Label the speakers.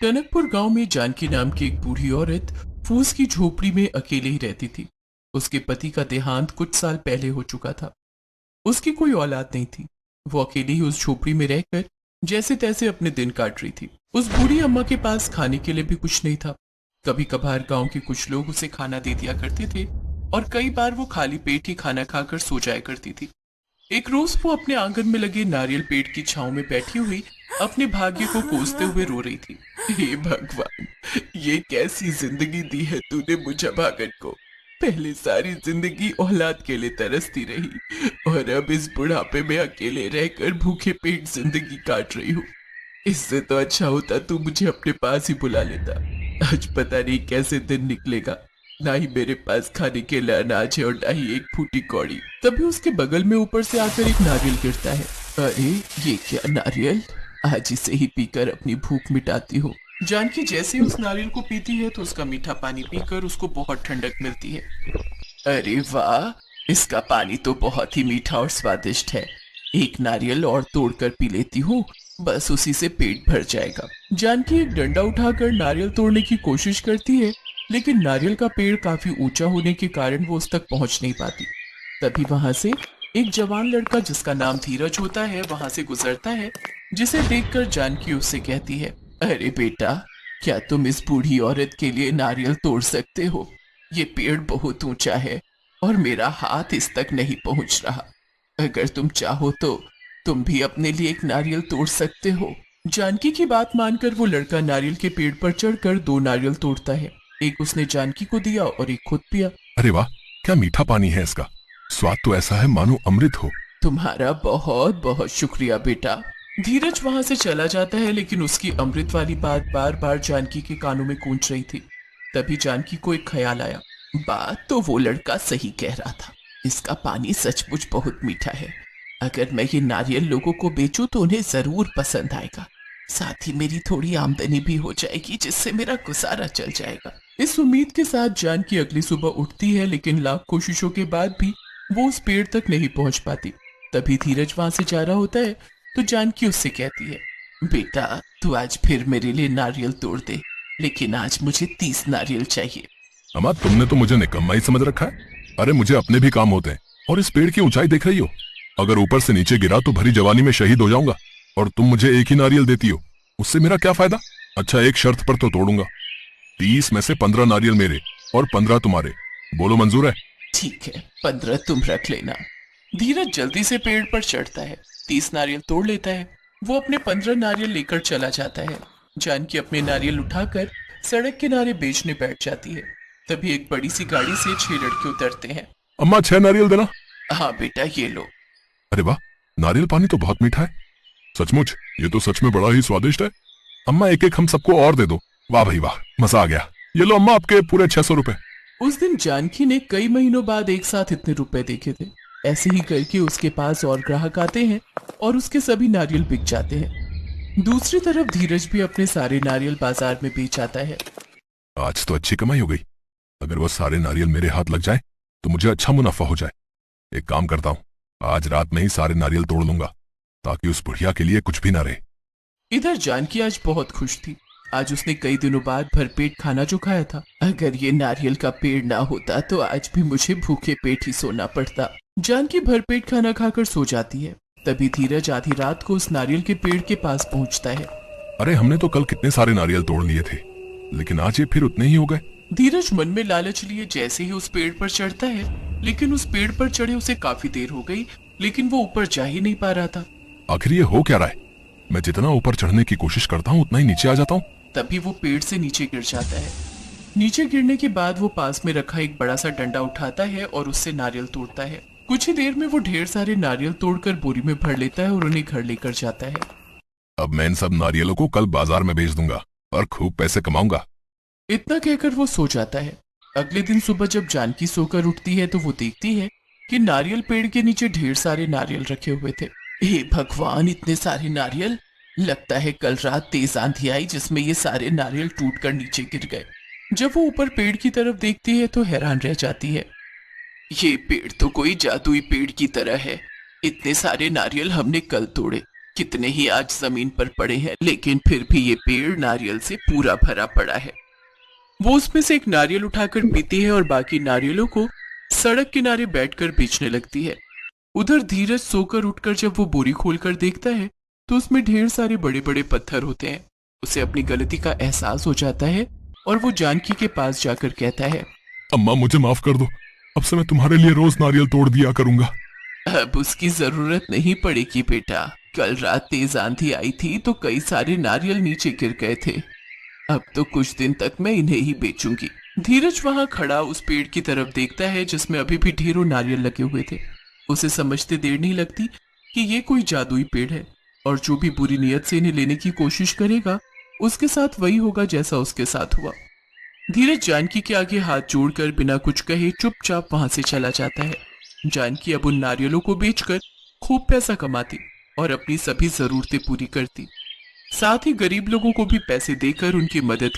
Speaker 1: टनकपुर गांव में जानकी नाम की एक बूढ़ी औरत फूस की झोपड़ी में अकेले ही रहती थी। उसके पति का देहांत कुछ साल पहले हो चुका था। उसकी कोई औलाद नहीं थी। वो अकेली ही उस झोपड़ी में रहकर जैसे तैसे अपने दिन काट रही थी। उस बूढ़ी अम्मा के पास खाने के लिए भी कुछ नहीं था। कभी कभार गांव के कुछ लोग उसे खाना दे दिया करते थे और कई बार वो खाली पेट ही खाना खाकर सो जाया करती थी। एक रोज वो अपने आंगन में लगे नारियल पेड़ की छांव में बैठी हुई अपने भाग्य को कोसते हुए रो रही थी। हे भगवान, ये कैसी जिंदगी दी है तूने मुझे भागन को। पहले सारी जिंदगी औलाद के लिए तरसती रही और अब इस बुढ़ापे में अकेले रहकर भूखे पेट जिंदगी काट रही हूँ। इससे तो अच्छा होता तू मुझे अपने पास ही बुला लेता। आज पता नहीं कैसे दिन निकलेगा। ना ही मेरे पास खाने के लिए अनाज है और ना ही एक फूटी कौड़ी। तभी उसके बगल में ऊपर से आकर एक नारियल गिरता है। अरे ये क्या नारियल, आज इसे ही पीकर अपनी भूख मिटाती हूँ। जानकी जैसे ही उस नारियल को पीती है तो उसका मीठा पानी पीकर उसको बहुत ठंडक मिलती है। अरे वाह, इसका पानी तो बहुत ही मीठा और स्वादिष्ट है। एक नारियल और तोड़कर पी लेती हूँ, बस उसी से पेट भर जाएगा। जानकी एक डंडा उठाकर नारियल तोड़ने की कोशिश करती है, लेकिन नारियल का पेड़ काफी ऊंचा होने के कारण वो उस तक पहुंच नहीं पाती। तभी वहां से एक जवान लड़का जिसका नाम धीरज होता है वहां से गुजरता है, जिसे देखकर जानकी उससे कहती है, अरे बेटा, क्या तुम इस बूढ़ी औरत के लिए नारियल तोड़ सकते हो? ये पेड़ बहुत ऊंचा है और मेरा हाथ इस तक नहीं पहुंच रहा। अगर तुम चाहो तो तुम भी अपने लिए एक नारियल तोड़ सकते हो। जानकी की बात मानकर वो लड़का नारियल के पेड़ पर चढ़कर दो नारियल तोड़ता है। एक उसने जानकी को दिया और एक खुद पिया।
Speaker 2: अरे वाह, क्या मीठा पानी है इसका। स्वाद तो ऐसा है मानो अमृत हो।
Speaker 1: तुम्हारा बहुत बहुत शुक्रिया बेटा। धीरज वहां से चला जाता है, लेकिन उसकी अमृत वाली बात बार बार जानकी के कानों में गूंज रही थी। तभी जानकी को एक ख्याल आया। बात तो वो लड़का सही कह रहा था, इसका पानी सचमुच बहुत मीठा है। अगर मैं ये नारियल लोगों को बेचूं तो उन्हें जरूर पसंद आएगा। साथ ही मेरी थोड़ी आमदनी भी हो जाएगी, जिससे मेरा गुजारा चल जाएगा। इस उम्मीद के साथ जानकी अगली सुबह उठती है, लेकिन लाख कोशिशों के बाद भी वो उस पेड़ तक नहीं पहुंच पाती। तभी धीरज वहां से जा रहा होता है तो जानकी उससे कहती है, बेटा तू आज फिर मेरे लिए नारियल तोड़ दे, लेकिन आज मुझे 30 नारियल चाहिए।
Speaker 2: अम्मा, तुमने तो मुझे निकम्मा ही समझ रखा है। अरे मुझे अपने भी काम होते हैं। और इस पेड़ की ऊंचाई देख रही हो, अगर ऊपर से नीचे गिरा तो भरी जवानी में शहीद हो जाऊंगा। और तुम मुझे एक ही नारियल देती हो, उससे मेरा क्या फायदा। अच्छा, एक शर्त पर तो तोड़ूंगा। 30 में से 15 नारियल मेरे और 15 तुम्हारे। बोलो, मंजूर है?
Speaker 1: ठीक है, 15 तुम रख लेना। धीरज जल्दी से पेड़ पर चढ़ता है, 30 नारियल तोड़ लेता है। वो अपने 15 नारियल लेकर चला जाता है। जानकी अपने नारियल उठाकर सड़क किनारे बेचने बैठ जाती है। तभी एक बड़ी सी गाड़ी से 6 लड़के उतरते हैं।
Speaker 2: अम्मा, 6 नारियल देना।
Speaker 1: हाँ बेटा, ये लो।
Speaker 2: अरे वाह, नारियल पानी तो बहुत मीठा है। सचमुच, ये तो सच में बड़ा ही स्वादिष्ट है। अम्मा, एक एक हम सबको और दे दो। वाह भाई वाह, मजा आ गया। ये लो अम्मा, आपके पूरे 600 रुपए।
Speaker 1: उस दिन जानकी ने कई महीनों बाद एक साथ इतने रुपए देखे थे। ऐसे ही करके उसके पास और ग्राहक आते हैं और उसके सभी नारियल बिक जाते हैं। दूसरी तरफ धीरज भी अपने सारे नारियल बाजार में बेच आता है।
Speaker 2: आज तो अच्छी कमाई हो गई। अगर वो सारे नारियल मेरे हाथ लग जाए तो मुझे अच्छा मुनाफा हो जाए। एक काम करता हूँ, आज रात में ही सारे नारियल तोड़ लूंगा, ताकि उस बुढ़िया के लिए कुछ भी ना रहे।
Speaker 1: इधर जानकी आज बहुत खुश थी। आज उसने कई दिनों बाद भरपेट खाना जो खाया था। अगर ये नारियल का पेड़ ना होता तो आज भी मुझे भूखे पेट ही सोना पड़ता। जानकी भरपेट खाना खाकर सो जाती है। तभी धीरज आधी रात को उस नारियल के पेड़ के पास पहुंचता है।
Speaker 2: अरे, हमने तो कल कितने सारे नारियल तोड़ लिए थे, लेकिन आज ये फिर उतने ही हो गए।
Speaker 1: धीरज मन में लालच लिए जैसे ही उस पेड़ पर चढ़ता है, लेकिन उस पेड़ पर चढ़े उसे काफी देर हो गई, लेकिन वो ऊपर जा ही नहीं पा रहा था।
Speaker 2: आखिर ये हो क्या रहा है? मैं जितना ऊपर चढ़ने की कोशिश करता हूँ उतना ही नीचे आ जाता हूँ।
Speaker 1: तभी वो पेड़ से नीचे गिर जाता है। नीचे गिरने के बाद वो पास में रखा एक बड़ा सा डंडा उठाता है और उससे नारियल तोड़ता है। कुछ ही देर में वो ढेर सारे नारियल तोड़कर बोरी में भर लेता है और उन्हें घर लेकर जाता है।
Speaker 2: अब मैं इन सब नारियलों को कल बाजार में बेच दूंगा और खूब पैसे कमाऊंगा।
Speaker 1: इतना कहकर वो सो जाता है। अगले दिन सुबह जब जानकी सोकर उठती है तो वो देखती है कि नारियल पेड़ के नीचे ढेर सारे नारियल रखे हुए थे। हे भगवान, इतने सारे नारियल! लगता है कल रात तेज आंधी आई जिसमें ये सारे नारियल टूटकर नीचे गिर गए। जब वो ऊपर पेड़ की तरफ देखती है तो हैरान रह जाती है। ये पेड़ तो कोई जादुई पेड़ की तरह है। इतने सारे नारियल हमने कल तोड़े, कितने ही आज जमीन पर पड़े हैं, लेकिन फिर भी ये पेड़ नारियल से पूरा भरा पड़ा है। वो उसमें से एक नारियल उठाकर पीती है और बाकी नारियलों को सड़क किनारे बैठकर बेचने लगती है। उधर धीरज सोकर उठकर जब वो बोरी खोलकर देखता है तो उसमें ढेर सारे बड़े बड़े पत्थर होते हैं। उसे अपनी गलती का एहसास हो जाता है और वो जानकी के पास जाकर कहता है,
Speaker 2: अम्मा मुझे माफ कर दो, अब से मैं तुम्हारे लिए रोज नारियल तोड़ दिया करूंगा।
Speaker 1: अब उसकी जरूरत नहीं पड़ेगी बेटा। कल रात तेज आंधी आई थी तो कई सारे नारियल नीचे गिर गए थे। अब तो कुछ दिन तक मैं इन्हें ही बेचूंगी। धीरज वहां खड़ा उस पेड़ की तरफ देखता है जिसमें अभी भी ढेरों नारियल लगे हुए थे। उसे समझते देर नहीं लगती कि ये कोई जादुई पेड़ है और जो भी बुरी नीयत से इन्हें लेने की कोशिश करेगा उसके साथ वही होगा जैसा उसके साथ हुआ। धीरज जानकी के आगे हाथ जोड़कर बिना कुछ कहे चुपचाप वहां से चला जाता है। जानकी अब उन नारियलों को बेचकर खूब पैसा कमाती और अपनी सभी जरूरतें पूरी करती। साथ ही गरीब लोगों को भी पैसे देकर उनकी मदद